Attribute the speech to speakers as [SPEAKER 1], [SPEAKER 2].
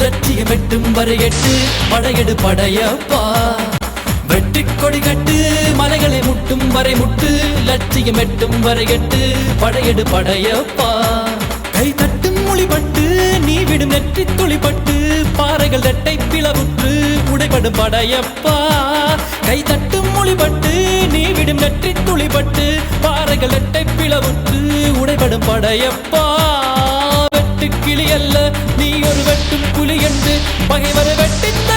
[SPEAKER 1] லட்சியம் எட்டும் வரை எட்டு படையெடு படையப்பா வெற்றிக் கொடி கட்டு மலைகளை முட்டும் வரை முட்டு லட்சியம் எட்டும் வரை எட்டு படையெடு படையப்பா கை தட்டும் மொழிபட்டு நீ விடும் நெற்றி துளிப்பட்டு பாறைகள் இரட்டை பிளவுற்று உடைபடும் படையப்பா கை தட்டும் மொழிபட்டு நீ விடும் நெற்றி துளிப்பட்டு பாறைகள் இரட்டை பிளவுற்று உடைபடும் படையப்பா வெட்டு கிளி அல்ல நீ ஒரு வெட்டும் புலி என்று பகைவரை வெட்டித்த